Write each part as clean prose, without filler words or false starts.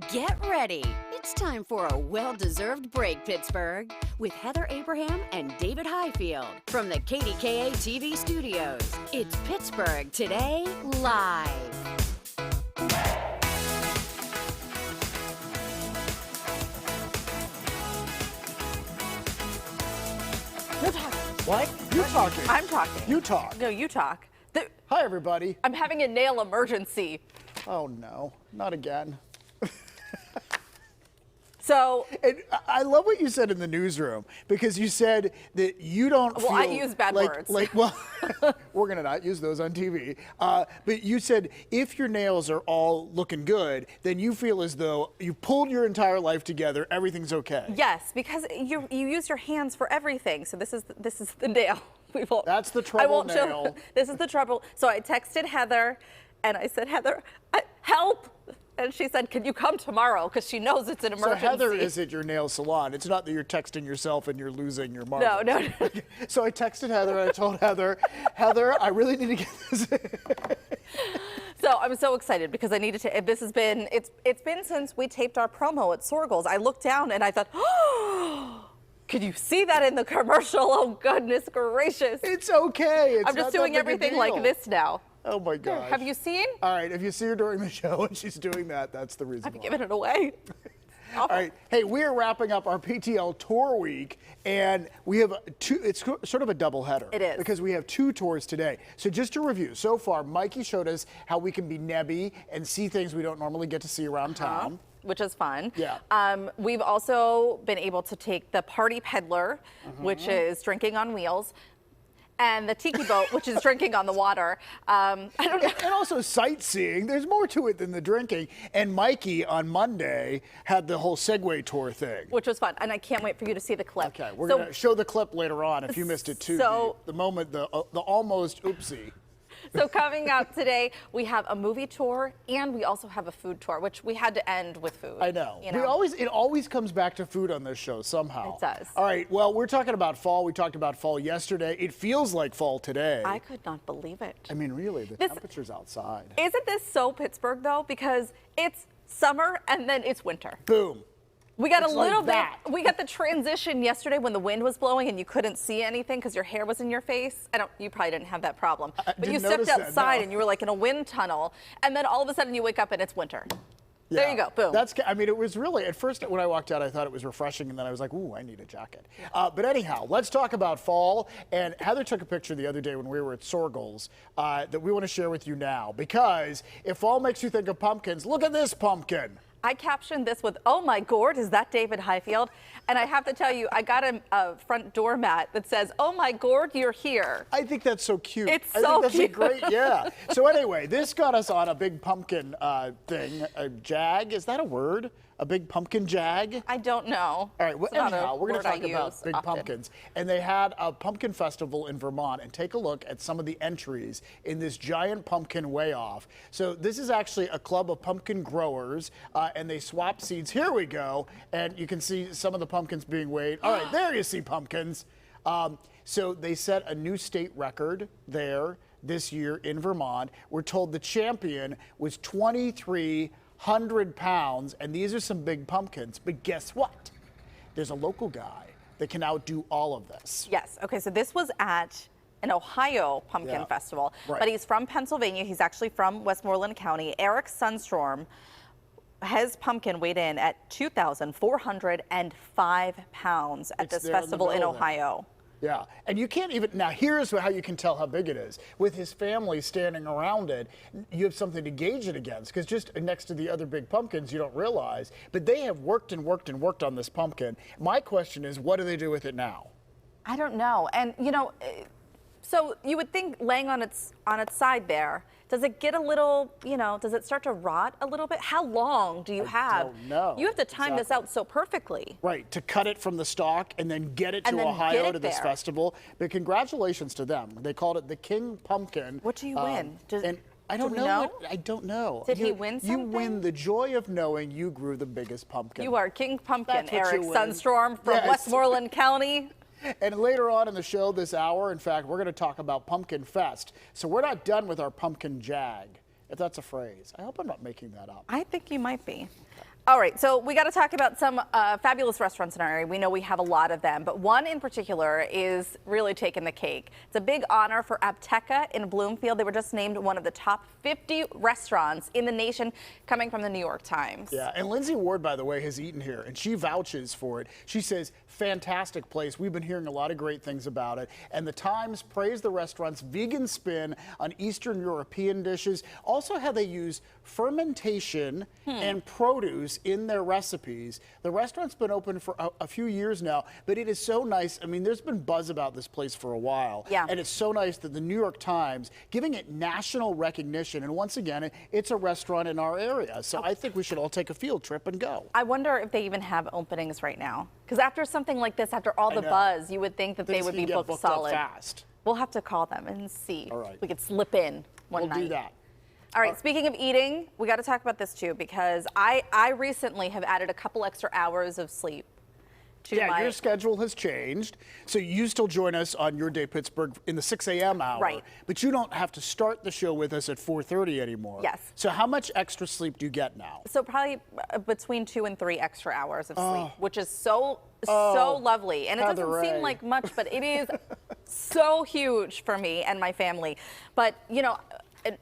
Get ready. It's time for a well-deserved break, Pittsburgh, with Heather Abraham and David Highfield from the KDKA TV studios. It's Pittsburgh Today Live. You're talking. What? You're talking. I'm talking. You talk. No, you talk. Hi, everybody. I'm having a nail emergency. Oh, no. Not again. So. And I love what you said in the newsroom, because you said that you don't feel. Well, I use bad words. Well, we're going to not use those on TV. But you said if your nails are all looking good, then you feel as though you pulled your entire life together, everything's okay. Yes, because you use your hands for everything. So this is the nail. That's the trouble nail. This is the trouble. So I texted Heather, and I said, Heather, help. And she said, can you come tomorrow? Because she knows it's an emergency. So Heather is at your nail salon. It's not that you're texting yourself and you're losing your marbles. No. So I texted Heather and I told Heather, I really need to get this. So I'm so excited because I needed to. It's been since we taped our promo at Sorgel's. I looked down and I thought, oh, could you see that in the commercial? Oh, goodness gracious. It's okay. I'm just doing everything like this now. Oh my gosh. Have you seen? All right, if you see her during the show and she's doing that, that's the reason. I've given it away. All right, hey, we're wrapping up our PTL tour week, and we have it's sort of a double header. It is. Because we have two tours today. So just to review, so far, Mikey showed us how we can be nebby and see things we don't normally get to see around town. Which is fun. Yeah. We've also been able to take the Party Peddler, which is drinking on wheels, and the Tiki Boat, which is drinking on the water. I don't know. And also sightseeing. There's more to it than the drinking. And Mikey on Monday had the whole Segway tour thing. Which was fun, and I can't wait for you to see the clip. Okay, we're going to show the clip later on if you missed it too. So, the moment, the almost oopsie. So coming up today, we have a movie tour, and we also have a food tour, which we had to end with food. I know. You know? It always comes back to food on this show somehow. It does. All right, well, we're talking about fall. We talked about fall yesterday. It feels like fall today. I could not believe it. I mean, really, the temperature's outside. Isn't this so Pittsburgh, though? Because it's summer, and then it's winter. Boom. We got It's a little like bit. We got the transition yesterday when the wind was blowing and you couldn't see anything because your hair was in your face. You probably didn't have that problem. But you stepped outside and you were like in a wind tunnel, and then all of a sudden you wake up and it's winter. Yeah. There you go. Boom. I mean, it was really, at first when I walked out, I thought it was refreshing, and then I was like, ooh, I need a jacket. But anyhow, let's talk about fall. And Heather took a picture the other day when we were at Sorgel's that we want to share with you now. Because if fall makes you think of pumpkins, look at this pumpkin. I captioned this with, oh my gourd, is that David Highfield? And I have to tell you, I got a front door mat that says, oh my gourd, you're here. I think that's so cute. It's I so think that's cute. a great, yeah. So anyway, this got us on a big pumpkin thing. A jag, is that a word? A big pumpkin jag? I don't know. All right, well, anyhow, we're going to talk about big often. pumpkins. And they had a pumpkin festival in Vermont, and take a look at some of the entries in this giant pumpkin way off. So this is actually a club of pumpkin growers, and they swap seeds. Here we go. And you can see some of the pumpkins being weighed. All right, there you see pumpkins. So they set a new state record there this year in Vermont. We're told the champion was 2,300 pounds, and these are some big pumpkins. But guess what? There's a local guy that can outdo all of this. Yes. Okay, so this was at an Ohio pumpkin festival, but he's from Pennsylvania. He's actually from Westmoreland County. Eric Sunstorm, his pumpkin weighed in at 2,405 pounds at this festival in Ohio. Yeah, and you can't even, now here's how you can tell how big it is. With his family standing around it, you have something to gauge it against, because just next to the other big pumpkins, you don't realize, but they have worked and worked and worked on this pumpkin. My question is, what do they do with it now? I don't know. And, you know, so you would think laying on its side there, does it get a little, you know, does it start to rot a little bit? How long do you have? I don't know. You have to time this out so perfectly. Right, to cut it from the stalk and then get it to Ohio to this festival. But congratulations to them. They called it the King Pumpkin. What do you win? I don't know. I don't know. Did he win something? You win the joy of knowing you grew the biggest pumpkin. You are King Pumpkin, That's what Eric you win. Sunstorm from Westmoreland County. And later on in the show this hour, in fact, we're going to talk about Pumpkin Fest. So we're not done with our pumpkin jag, if that's a phrase. I hope I'm not making that up. I think you might be. All right, so we got to talk about some fabulous restaurants in our area. We know we have a lot of them, but one in particular is really taking the cake. It's a big honor for Apteca in Bloomfield. They were just named one of the top 50 restaurants in the nation, coming from the New York Times. Yeah, and Lindsay Ward, by the way, has eaten here, and she vouches for it. She says, fantastic place. We've been hearing a lot of great things about it. And the Times praised the restaurant's vegan spin on Eastern European dishes. Also how they use fermentation and produce in their recipes. The restaurant's been open for a few years now, but it is so nice. I mean, there's been buzz about this place for a while. Yeah. And it's so nice that the New York Times giving it national recognition. And once again, it's a restaurant in our area. So I think we should all take a field trip and go. I wonder if they even have openings right now. Because after something like this, after all the buzz, you would think that they would be booked solid. Fast. We'll have to call them and see. All right. We could slip in one night. We'll do that. All right, speaking of eating, we got to talk about this too, because I recently have added a couple extra hours of sleep to my... your schedule has changed. So you still join us on Your Day Pittsburgh in the 6 a.m. hour. Right. But you don't have to start the show with us at 4:30 anymore. Yes. So how much extra sleep do you get now? So probably between 2 and 3 extra hours of sleep, which is so lovely. And it Heather doesn't seem Ray. like much, but it is so huge for me and my family. But, you know,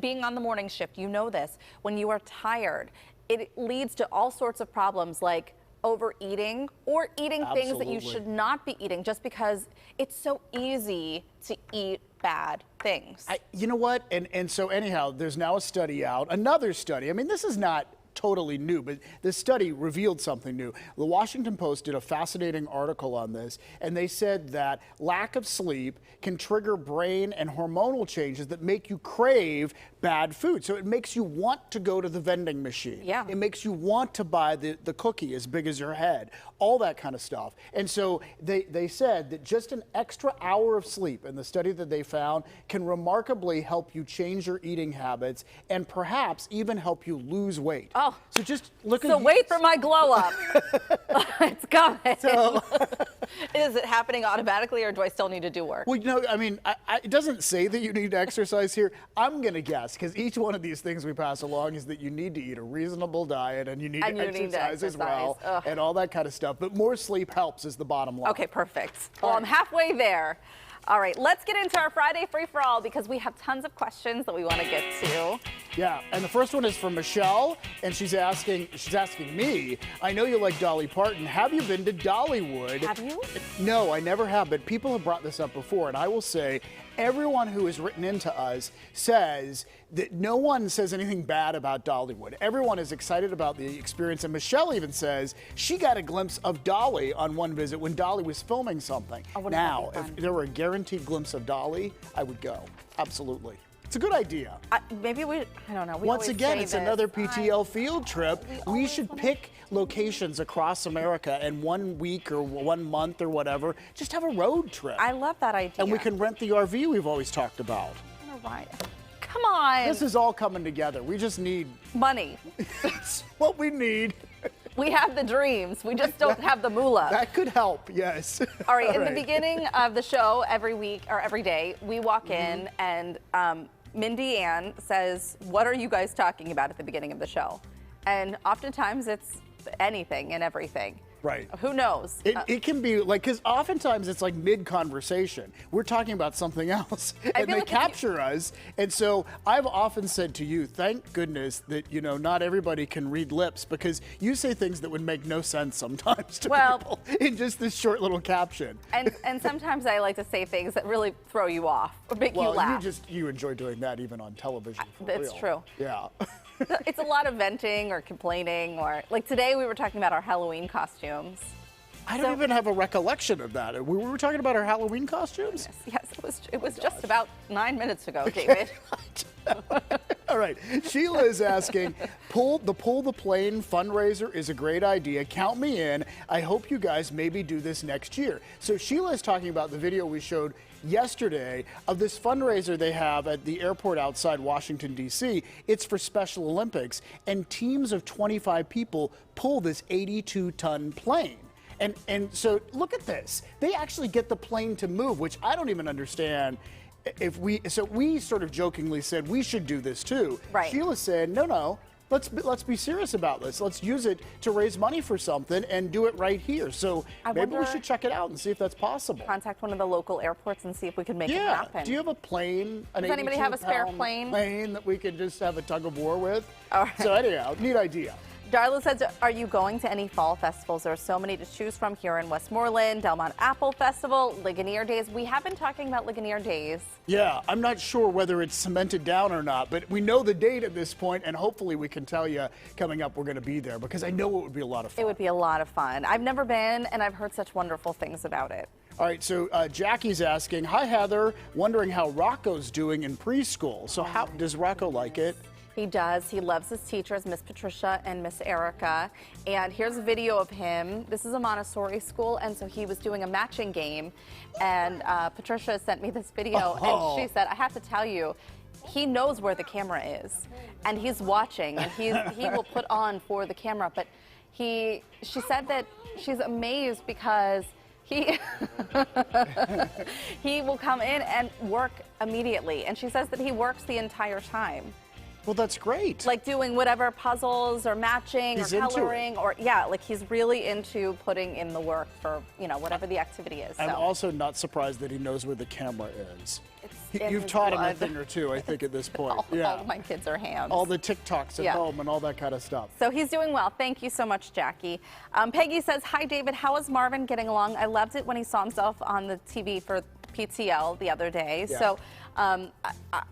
being on the morning shift, you know this, when you are tired, it leads to all sorts of problems like overeating or eating things that you should not be eating just because it's so easy to eat bad things. You know what? And so anyhow, there's now a study out, another study. I mean, this is not totally new, but this study revealed something new. The Washington Post did a fascinating article on this, and they said that lack of sleep can trigger brain and hormonal changes that make you crave bad food. So it makes you want to go to the vending machine. Yeah. It makes you want to buy the cookie as big as your head, all that kind of stuff. And so they said that just an extra hour of sleep in the study that they found can remarkably help you change your eating habits and perhaps even help you lose weight. Oh. So just look at So wait for my glow up. It's coming. So, Is it happening automatically or do I still need to do work? well, you know, I mean, it doesn't say that you need to exercise here. I'm going to guess, because each one of these things we pass along is that you need to eat a reasonable diet and you need, to, exercise as well and all that kind of stuff. But more sleep helps is the bottom line. Okay, perfect. Well, I'm halfway there. All right, let's get into our Friday free-for-all because we have tons of questions that we want to get to. Yeah, and the first one is from Michelle, and she's asking me, I know you like Dolly Parton. Have you been to Dollywood? Have you? No, I never have, but people have brought this up before, and I will say everyone who has written into us says that no one says anything bad about Dollywood. Everyone is excited about the experience, and Michelle even says she got a glimpse of Dolly on one visit when Dolly was filming something. Oh, wouldn't now, that be fun? if there were a guaranteed glimpse of Dolly, I would go. Absolutely. It's a good idea. Maybe I don't know. We Once always again, say it's this. another PTL field trip. We should pick locations across America and 1 week or 1 month or whatever, just have a road trip. I love that idea. And we can rent the RV we've always talked about. All right. Come on. This is all coming together. We just need money. That's what we need. We have the dreams. We just don't have the moolah. That could help, yes. All right, in the beginning of the show, every week or every day, we walk in and Mindy Ann says, what are you guys talking about at the beginning of the show? And oftentimes it's anything and everything. Right. Who knows? It can be like, because oftentimes it's like mid-conversation. We're talking about something else, and they capture us. And so I've often said to you, thank goodness that, you know, not everybody can read lips, because you say things that would make no sense sometimes to people in just this short little caption. And sometimes I like to say things that really throw you off or make you laugh. You enjoy doing that even on television. That's true. Yeah. It's a lot of venting or complaining, or like today we were talking about our Halloween costumes. I don't even have a recollection of that. We were talking about our Halloween costumes? Yes, it was just about 9 minutes ago, David. All right, Sheila is asking, pull the plane fundraiser is a great idea. Count me in. I hope you guys maybe do this next year. So Sheila is talking about the video we showed yesterday of this fundraiser they have at the airport outside Washington, D.C. It's for Special Olympics, and teams of 25 people pull this 82-ton plane. And so look at this. They actually get the plane to move, which I don't even understand. So we sort of jokingly said we should do this too. Right. Sheila said, no, let's be serious about this. Let's use it to raise money for something and do it right here. So maybe we should check it out and see if that's possible. Contact one of the local airports and see if we can make it happen. Do you have a plane? Does anybody have a spare plane? Plane that we could just have a tug of war with? All right. So anyhow, neat idea. Darla says, are you going to any fall festivals? There are so many to choose from here in Westmoreland, Delmont Apple Festival, Ligonier Days. We have been talking about Ligonier Days. Yeah, I'm not sure whether it's cemented down or not, but we know the date at this point, and hopefully we can tell you coming up we're going to be there, because I know it would be a lot of fun. It would be a lot of fun. I've never been, and I've heard such wonderful things about it. All right, so Jackie's asking, hi Heather, wondering how Rocco's doing in preschool. So how does Rocco like it? He does. He loves his teachers, Miss Patricia and Miss Erica. And here's a video of him. This is a Montessori school, and so he was doing a matching game. And Patricia sent me this video, and she said, I have to tell you, he knows where the camera is, and he's watching, and he will put on for the camera. But she said that she's amazed because he will come in and work immediately. And she says that he works the entire time. Well, that's great. Like doing whatever puzzles or matching He's or coloring or like he's really into putting in the work for, whatever the activity is. I'm also not surprised that he knows where the camera is. It's You've taught him a thing or two, I think, at this point. All of my kids are hams. All the TikToks at home and all that kind of stuff. So he's doing well. Thank you so much, Jackie. Peggy says, hi, David. How is Marvin getting along? I loved it when he saw himself on the TV for PTL the other day. Yeah. So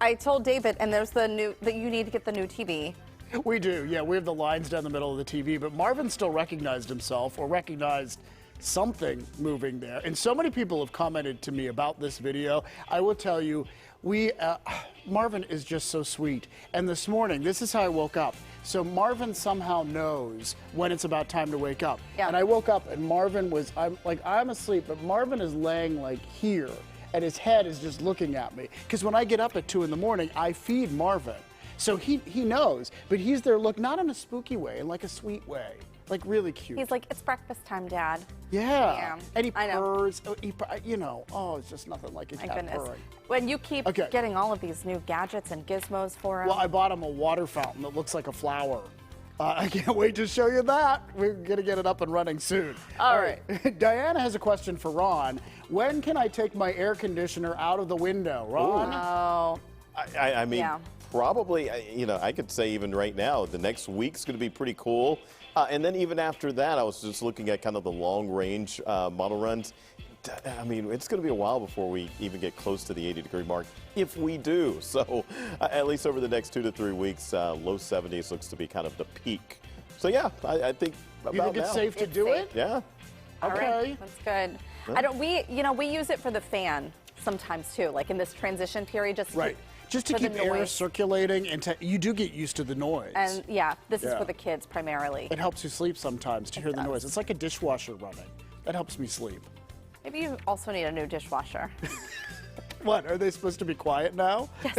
I told David, and there's that you need to get the new TV. We do, yeah. We have the lines down the middle of the TV, but Marvin still recognized himself, or recognized something moving there. And so many people have commented to me about this video. I will tell you, Marvin is just so sweet. And this morning, this is how I woke up. So Marvin somehow knows when it's about time to wake up. Yeah. And I woke up and Marvin was, I'm asleep, but Marvin is laying like here, and his head is just looking at me. Because when I get up at 2 in the morning, I feed Marvin. So he knows, but he's there, look, not in a spooky way, in like a sweet way. Like really cute. He's like, it's breakfast time, Dad. Yeah. And he I know. purrs. It's just nothing like a My cat goodness. purring. When you keep getting all of these new gadgets and gizmos for him. Well, I bought him a water fountain that looks like a flower. I can't wait to show you that. We're going to get it up and running soon. All right. Diana has a question for Ron. When can I take my air conditioner out of the window? Ron? Oh. I mean, probably, I could say even right now, the next week's going to be pretty cool. And then even after that, I was just looking at kind of the long-range model runs. I mean, it's going to be a while before we even get close to the 80-degree mark, if we do. So at least over the next 2 to 3 weeks, low 70s looks to be kind of the peak. So yeah, I think about You think it's now. safe to do it? Yeah. All Okay. right, that's good. We use it for the fan sometimes too, like in this transition period, just to Just to for the keep air noise. circulating, and you do get used to the noise. And this is for the kids primarily. It helps you sleep sometimes to hear the noise. It's like a dishwasher running. That helps me sleep. Maybe you also need a new dishwasher. What, are they supposed to be quiet now? Yes.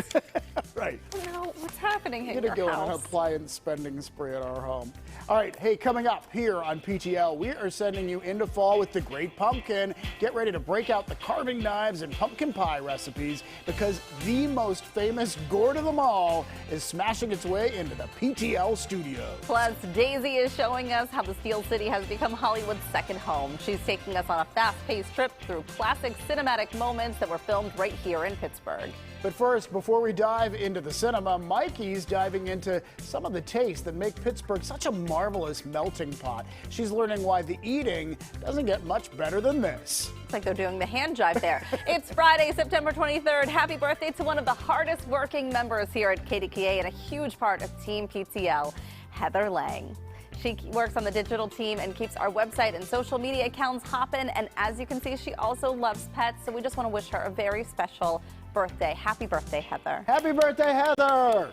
Right. No, what's happening in We're your going to go on an house? appliance spending spree at our home. All right, hey, coming up here on PTL, we are sending you into fall with the Great Pumpkin. Get ready to break out the carving knives and pumpkin pie recipes, because the most famous gourd of them all is smashing its way into the PTL studios. Plus, Daisy is showing us how the Steel City has become Hollywood's second home. She's taking us on a fast-paced trip through classic cinematic moments that were filmed right here in Pittsburgh. But first, before we dive into the cinema, Mikey's diving into some of the tastes that make Pittsburgh such a marvelous melting pot. She's learning why the eating doesn't get much better than this. It's like they're doing the hand jive there. It's Friday, September 23rd. Happy birthday to one of the hardest working members here at KDKA and a huge part of Team PTL, Heather Lang. She works on the digital team and keeps our website and social media accounts hopping. And as you can see, she also loves pets. So we just want to wish her a very special birthday. Happy birthday, Heather. Happy birthday, Heather!